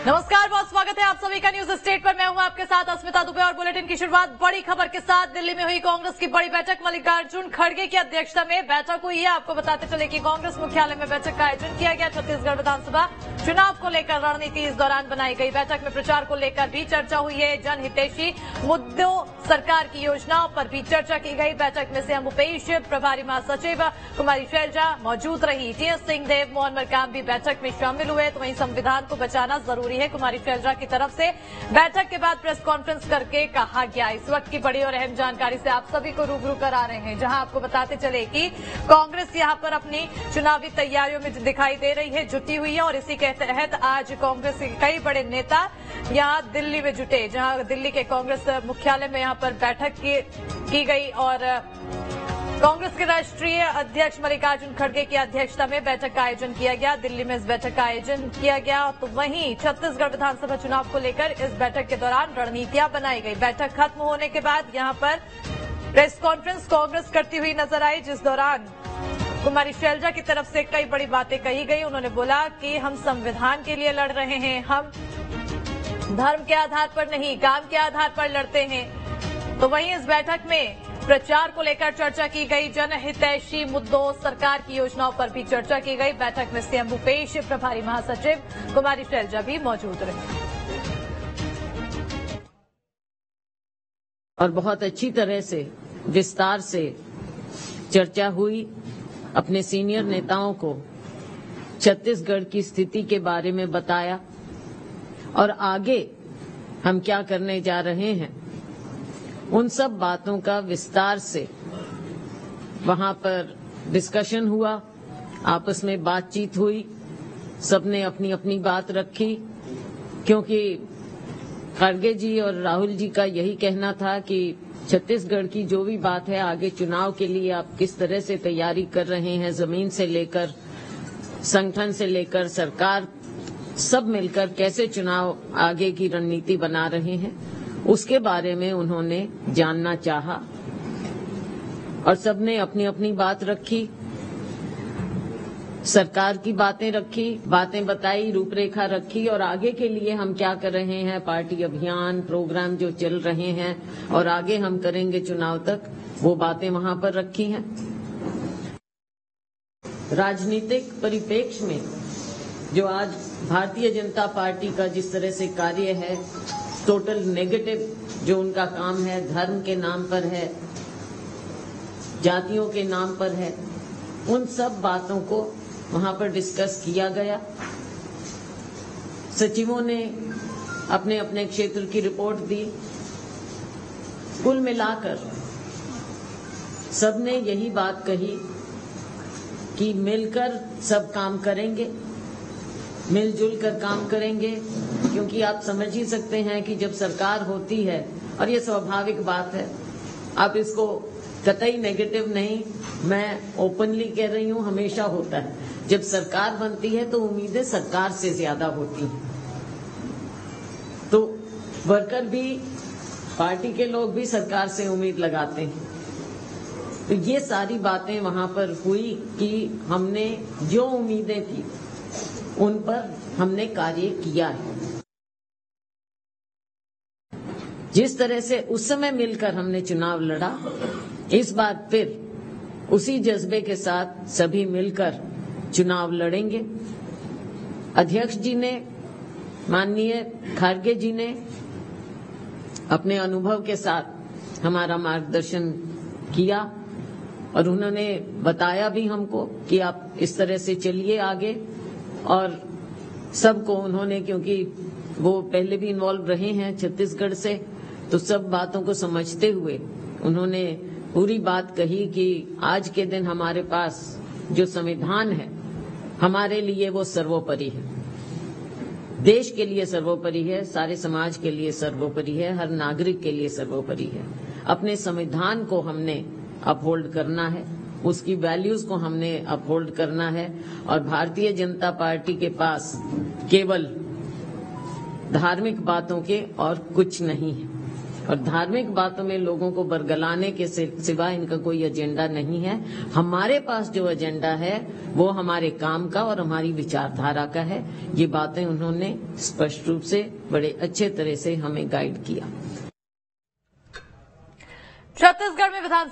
नमस्कार, बहुत स्वागत है आप सभी का न्यूज स्टेट पर। मैं हूं आपके साथ अस्मिता दुबे और बुलेटिन की शुरुआत बड़ी खबर के साथ। दिल्ली में हुई कांग्रेस की बड़ी बैठक, मल्लिकार्जुन खड़गे की अध्यक्षता में बैठक हुई है। आपको बताते चले कि कांग्रेस मुख्यालय में बैठक का आयोजन किया गया। छत्तीसगढ़ विधानसभा चुनाव को लेकर रणनीति इस दौरान बनाई गई। बैठक में प्रचार को लेकर भी चर्चा हुई है। जनहितैषी मुद्दों, सरकार की योजनाओं पर भी चर्चा की गई। बैठक में सीएम भूपेश, प्रभारी महासचिव कुमारी शैलजा मौजूद रही। टीएस सिंहदेव, मोहन मरकाम भी बैठक में शामिल हुए। तो वहीं संविधान को बचाना जरूरी है, कुमारी शैलजा की तरफ से बैठक के बाद प्रेस कॉन्फ्रेंस करके कहा गया। इस वक्त की बड़ी और अहम जानकारी से आप सभी को रूबरू करा रहे हैं, जहां आपको बताते चले कि कांग्रेस यहां पर अपनी चुनावी तैयारियों में दिखाई दे रही है, जुटी हुई है। और इसी के तहत आज कांग्रेस के कई बड़े नेता यहां दिल्ली में जुटे, जहां दिल्ली के कांग्रेस मुख्यालय में यहां पर बैठक की गई। और कांग्रेस के राष्ट्रीय अध्यक्ष मल्लिकार्जुन खड़गे की अध्यक्षता में बैठक का आयोजन किया गया। दिल्ली में इस बैठक का आयोजन किया गया। तो वहीं छत्तीसगढ़ विधानसभा चुनाव को लेकर इस बैठक के दौरान रणनीतियां बनाई गई। बैठक खत्म होने के बाद यहां पर प्रेस कॉन्फ्रेंस कांग्रेस करती हुई नजर आई, जिस दौरान कुमारी शैलजा की तरफ से कई बड़ी बातें कही गई। उन्होंने बोला कि हम संविधान के लिए लड़ रहे हैं, हम धर्म के आधार पर नहीं, काम के आधार पर लड़ते हैं। तो वहीं इस बैठक में प्रचार को लेकर चर्चा की गई। जनहितैषी मुद्दों, सरकार की योजनाओं पर भी चर्चा की गई। बैठक में सीएम भूपेश, प्रभारी महासचिव कुमारी शैलजा भी मौजूद रहे। और बहुत अच्छी तरह से विस्तार से चर्चा हुई। अपने सीनियर नेताओं को छत्तीसगढ़ की स्थिति के बारे में बताया और आगे हम क्या करने जा रहे हैं, उन सब बातों का विस्तार से वहां पर डिस्कशन हुआ, आपस में बातचीत हुई, सबने अपनी अपनी बात रखी। क्योंकि खड़गे जी और राहुल जी का यही कहना था कि छत्तीसगढ़ की जो भी बात है, आगे चुनाव के लिए आप किस तरह से तैयारी कर रहे हैं, जमीन से लेकर संगठन से लेकर सरकार, सब मिलकर कैसे चुनाव आगे की रणनीति बना रहे हैं, उसके बारे में उन्होंने जानना चाहा। और सबने अपनी अपनी बात रखी, सरकार की बातें रखी, बातें बताई, रूपरेखा रखी और आगे के लिए हम क्या कर रहे हैं, पार्टी अभियान, प्रोग्राम जो चल रहे हैं और आगे हम करेंगे चुनाव तक, वो बातें वहां पर रखी हैं। राजनीतिक परिप्रेक्ष्य में जो आज भारतीय जनता पार्टी का जिस तरह से कार्य है, टोटल नेगेटिव जो उनका काम है, धर्म के नाम पर है, जातियों के नाम पर है, उन सब बातों को वहां पर डिस्कस किया गया। सचिवों ने अपने अपने क्षेत्र की रिपोर्ट दी। कुल मिलाकर सबने यही बात कही कि मिलकर सब काम करेंगे, मिलजुल कर काम करेंगे। क्योंकि आप समझ ही सकते हैं कि जब सरकार होती है, और ये स्वाभाविक बात है, आप इसको कतई नेगेटिव नहीं, मैं ओपनली कह रही हूं, हमेशा होता है। जब सरकार बनती है तो उम्मीदें सरकार से ज्यादा होती हैं। तो वर्कर भी, पार्टी के लोग भी सरकार से उम्मीद लगाते हैं। तो ये सारी बातें वहां पर हुई कि हमने जो उम्मीदें थी उन पर हमने कार्य किया है। जिस तरह से उस समय मिलकर हमने चुनाव लड़ा, इस बार फिर उसी जज्बे के साथ सभी मिलकर चुनाव लड़ेंगे। अध्यक्ष जी ने, माननीय खड़गे जी ने अपने अनुभव के साथ हमारा मार्गदर्शन किया और उन्होंने बताया भी हमको कि आप इस तरह से चलिए आगे। और सबको उन्होंने, क्योंकि वो पहले भी इन्वॉल्व रहे हैं छत्तीसगढ़ से, तो सब बातों को समझते हुए उन्होंने पूरी बात कही कि आज के दिन हमारे पास जो संविधान है, हमारे लिए वो सर्वोपरि है, देश के लिए सर्वोपरि है, सारे समाज के लिए सर्वोपरि है, हर नागरिक के लिए सर्वोपरि है। अपने संविधान को हमने अपहोल्ड करना है, उसकी वैल्यूज को हमने अपहोल्ड करना है। और भारतीय जनता पार्टी के पास केवल धार्मिक बातों के और कुछ नहीं है। और धार्मिक बातों में लोगों को बरगलाने के सिवा इनका कोई एजेंडा नहीं है। हमारे पास जो एजेंडा है वो हमारे काम का और हमारी विचारधारा का है। ये बातें उन्होंने स्पष्ट रूप से बड़े अच्छे तरह से हमें गाइड किया। छत्तीसगढ़ में विधानसभा